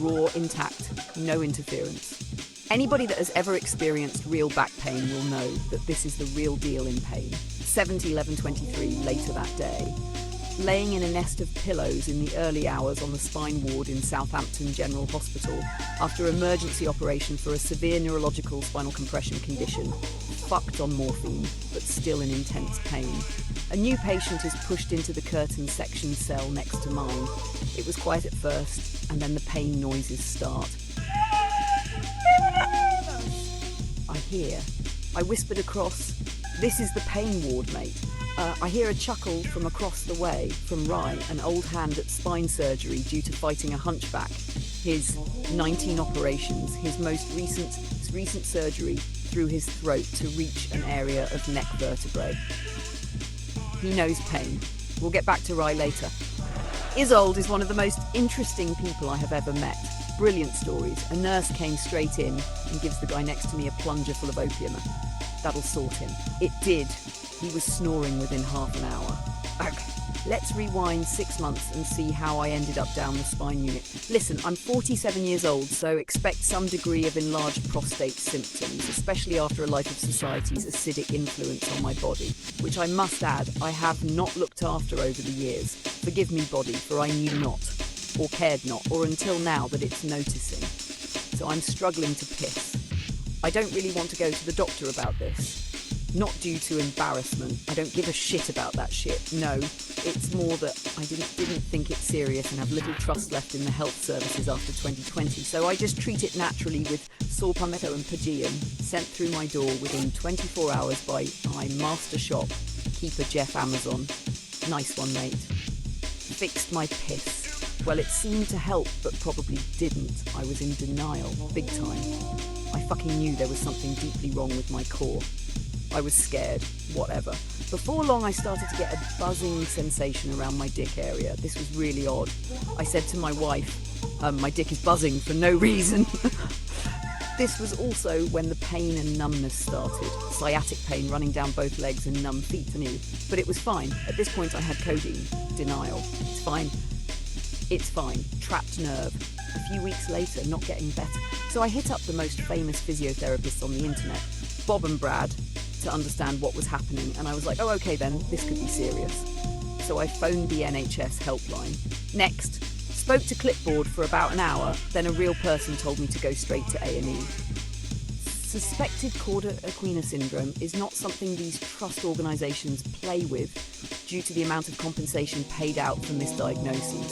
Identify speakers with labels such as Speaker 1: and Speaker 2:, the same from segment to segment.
Speaker 1: raw, intact, no interference. Anybody that has ever experienced real back pain will know that this is the real deal in pain. 7/11/23, later that day. Laying in a nest of pillows in the early hours on the spine ward in Southampton General Hospital after emergency operation for a severe neurological spinal compression condition, fucked on morphine, but still in intense pain. A new patient is pushed into the curtained section cell next to mine. It was quiet at first, and then the pain noises start. I hear. I whispered across, "This is the pain ward, mate." I hear a chuckle from across the way, from Rye, an old hand at spine surgery due to fighting a hunchback. His 19 operations, his most recent surgery through his throat to reach an area of neck vertebrae. He knows pain. We'll get back to Rye later. Isolde is one of the most interesting people I have ever met. Brilliant stories. A nurse came straight in and gives the guy next to me a plunger full of opium. That'll sort him. It did. He was snoring within half an hour. Okay, let's rewind 6 months and see how I ended up down the spine unit. Listen, I'm 47 years old, so expect some degree of enlarged prostate symptoms, especially after a life of society's acidic influence on my body, which I must add, I have not looked after over the years. Forgive me, body, for I knew not, or cared not, or until now that it's noticing. So I'm struggling to piss. I don't really want to go to the doctor about this. Not due to embarrassment. I don't give a shit about that shit. No, it's more that I didn't think it serious and have little trust left in the health services after 2020. So I just treat it naturally with saw palmetto and Pagean sent through my door within 24 hours by my master shop, Keeper Jeff Amazon. Nice one, mate. Fixed my piss. Well, it seemed to help, but probably didn't. I was in denial, big time. I fucking knew there was something deeply wrong with my core. I was scared, whatever. Before long, I started to get a buzzing sensation around my dick area. This was really odd. I said to my wife, my dick is buzzing for no reason. This was also when the pain and numbness started. Sciatic pain running down both legs and numb feet, I knew. But it was fine. At this point, I had codeine. Denial. It's fine. It's fine. Trapped nerve. A few weeks later, not getting better. So I hit up the most famous physiotherapists on the internet, Bob and Brad, to understand what was happening, and I was like, oh, okay then, this could be serious. So I phoned the NHS helpline. Next, spoke to Clipboard for about an hour, then a real person told me to go straight to A&E. Suspected cauda equina syndrome is not something these trust organisations play with due to the amount of compensation paid out for misdiagnoses.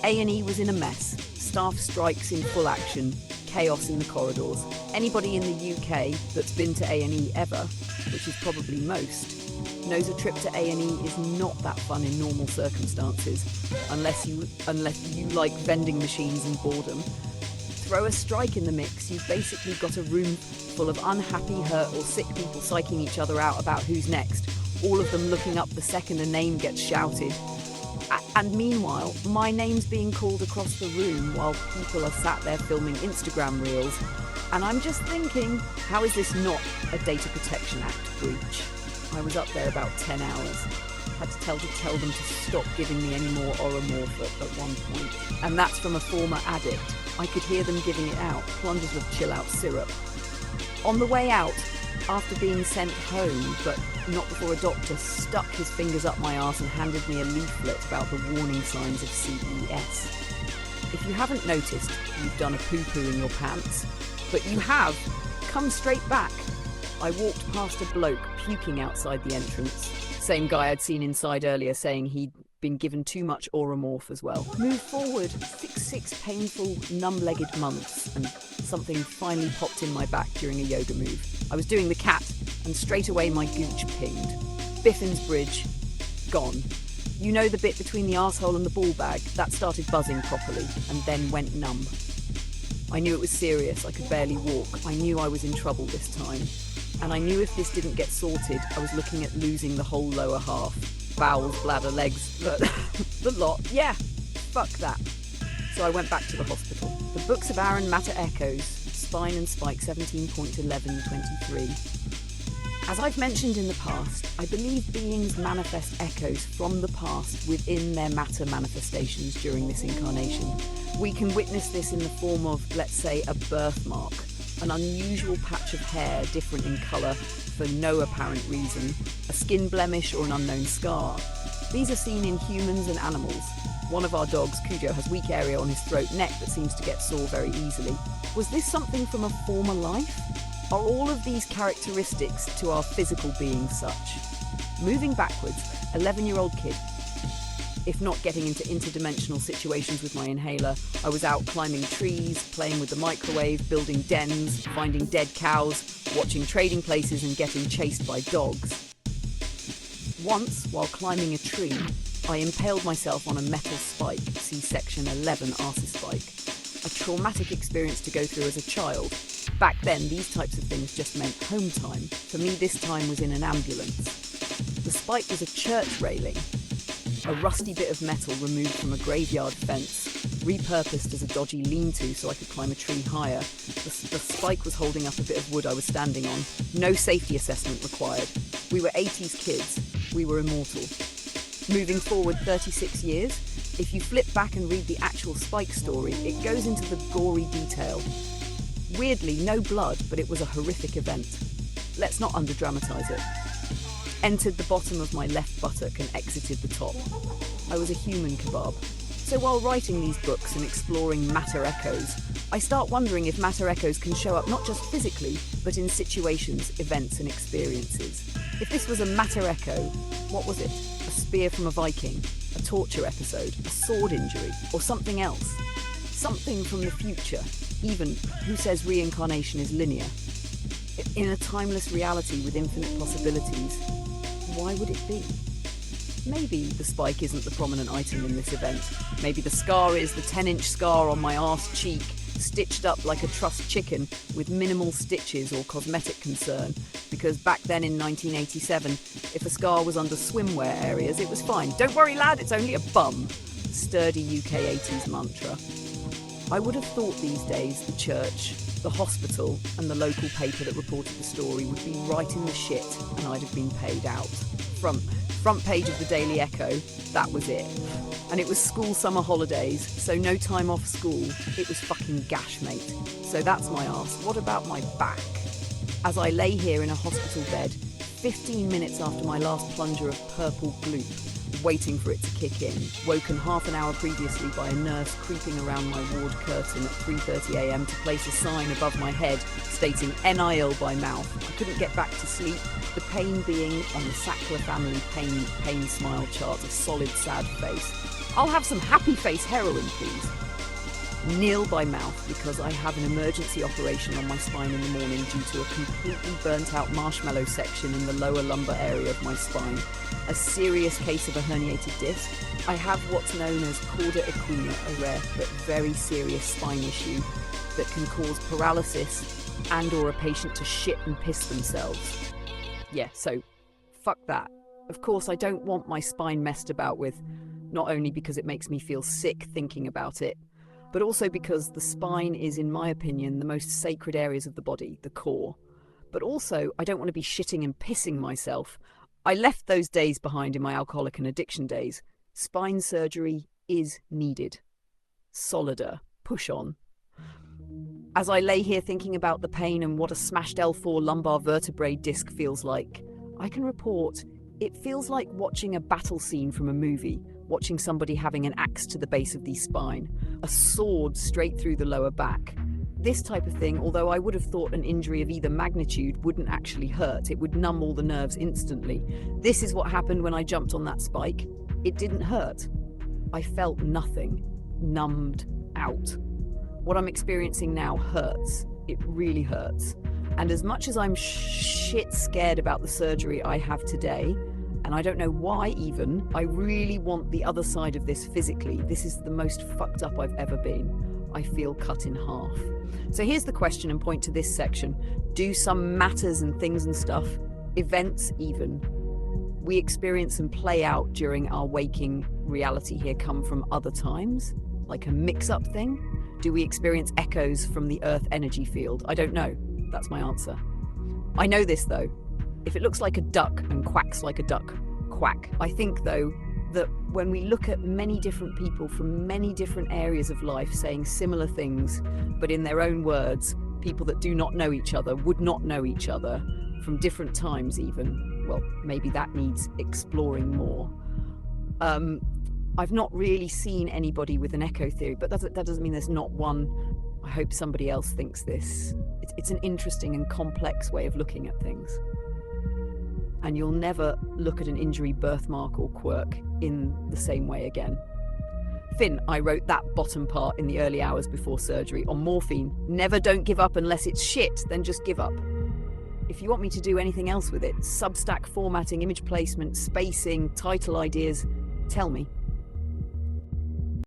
Speaker 1: A&E was in a mess, staff strikes in full action, chaos in the corridors. Anybody in the UK that's been to A&E ever, which is probably most, knows a trip to A&E is not that fun in normal circumstances, unless you like vending machines and boredom. Throw a strike in the mix, you've basically got a room full of unhappy, hurt or sick people psyching each other out about who's next, all of them looking up the second a name gets shouted. And meanwhile, my name's being called across the room while people are sat there filming Instagram reels. And I'm just thinking, how is this not a Data Protection Act breach? I was up there about 10 hours. Had to tell them to stop giving me any more Oromorph at one point. And that's from a former addict. I could hear them giving it out, plungers of chill-out syrup. On the way out, after being sent home, but not before a doctor stuck his fingers up my arse and handed me a leaflet about the warning signs of CES. If you haven't noticed, you've done a poo-poo in your pants, but you have, come straight back. I walked past a bloke puking outside the entrance. Same guy I'd seen inside earlier saying he'd been given too much Oromorph as well. Move forward, 6 painful, numb-legged months, and something finally popped in my back during a yoga move. I was doing the cat, and straight away my gooch pinged. Biffin's Bridge, gone. You know the bit between the arsehole and the ball bag? That started buzzing properly, and then went numb. I knew it was serious, I could barely walk. I knew I was in trouble this time. And I knew if this didn't get sorted, I was looking at losing the whole lower half. Bowels, bladder, legs, the lot. Yeah, fuck that. So I went back to the hospital. The Books of Aaron Matter Echoes, Spine and Spike 17.1123. As I've mentioned in the past, I believe beings manifest echoes from the past within their matter manifestations during this incarnation. We can witness this in the form of, let's say, a birthmark, an unusual patch of hair different in colour for no apparent reason, a skin blemish or an unknown scar. These are seen in humans and animals. One of our dogs, Cujo, has weak area on his throat neck that seems to get sore very easily. Was this something from a former life? Are all of these characteristics to our physical being such? Moving backwards, 11-year-old kid. If not getting into interdimensional situations with my inhaler, I was out climbing trees, playing with the microwave, building dens, finding dead cows, watching Trading Places and getting chased by dogs. Once, while climbing a tree, I impaled myself on a metal spike, see section 11 arse spike. A traumatic experience to go through as a child. Back then, these types of things just meant home time. For me, this time was in an ambulance. The spike was a church railing, a rusty bit of metal removed from a graveyard fence, repurposed as a dodgy lean-to so I could climb a tree higher. The spike was holding up a bit of wood I was standing on. No safety assessment required. We were 80s kids. We were immortal. Moving forward 36 years, if you flip back and read the actual spike story, it goes into the gory detail. Weirdly, no blood, but it was a horrific event. Let's not underdramatise it. Entered the bottom of my left buttock and exited the top. I was a human kebab. So while writing these books and exploring matter echoes, I start wondering if matter echoes can show up not just physically, but in situations, events and experiences. If this was a matter echo, what was it? A spear from a Viking? A torture episode? A sword injury? Or something else? Something from the future? Even, who says reincarnation is linear? In a timeless reality with infinite possibilities, why would it be? Maybe the spike isn't the prominent item in this event. Maybe the scar is the 10-inch scar on my arse cheek, stitched up like a trussed chicken with minimal stitches or cosmetic concern, because back then in 1987, if a scar was under swimwear areas, it was fine. Don't worry, lad, it's only a bum. Sturdy UK 80s mantra. I would have thought these days the church, the hospital and the local paper that reported the story would be right in the shit and I'd have been paid out. Front page of the Daily Echo, that was it. And it was school summer holidays, so no time off school. It was fucking gash, mate. So that's my arse. What about my back? As I lay here in a hospital bed, 15 minutes after my last plunger of purple gloop, waiting for it to kick in, woken half an hour previously by a nurse creeping around my ward curtain at 3:30 a.m. to place a sign above my head stating NIL by mouth. I couldn't get back to sleep, the pain being on the Sackler family pain smile chart, a solid sad face. I'll have some happy face heroin, please. Kneel by mouth because I have an emergency operation on my spine in the morning due to a completely burnt out marshmallow section in the lower lumbar area of my spine. A serious case of a herniated disc. I have what's known as cauda equina, a rare but very serious spine issue that can cause paralysis and or a patient to shit and piss themselves. Yeah, so fuck that. Of course, I don't want my spine messed about with, not only because it makes me feel sick thinking about it, but also because the spine is, in my opinion, the most sacred areas of the body, the core. But also, I don't want to be shitting and pissing myself. I left those days behind in my alcoholic and addiction days. Spine surgery is needed. Solider. Push on. As I lay here thinking about the pain and what a smashed L4 lumbar vertebrae disc feels like, I can report it feels like watching a battle scene from a movie, watching somebody having an axe to the base of the spine, a sword straight through the lower back. This type of thing, although I would have thought an injury of either magnitude wouldn't actually hurt, it would numb all the nerves instantly. This is what happened when I jumped on that spike. It didn't hurt. I felt nothing. Numbed out. What I'm experiencing now hurts. It really hurts. And as much as I'm shit scared about the surgery I have today, and I don't know why even, I really want the other side of this physically. This is the most fucked up I've ever been. I feel cut in half. So here's the question and point to this section. Do some matters and things and stuff, events even, we experience and play out during our waking reality here come from other times? Like a mix-up thing? Do we experience echoes from the Earth energy field? I don't know. That's my answer. I know this though. If it looks like a duck and quacks like a duck, quack. I think, though, that when we look at many different people from many different areas of life saying similar things, but in their own words, people that do not know each other would not know each other from different times even, well, maybe that needs exploring more. I've not really seen anybody with an echo theory, but that doesn't mean there's not one. I hope somebody else thinks this. It's an interesting and complex way of looking at things. And you'll never look at an injury, birthmark, or quirk in the same way again. Finn, I wrote that bottom part in the early hours before surgery on morphine. Never don't give up unless it's shit, then just give up. If you want me to do anything else with it, Substack formatting, image placement, spacing, title ideas, tell me.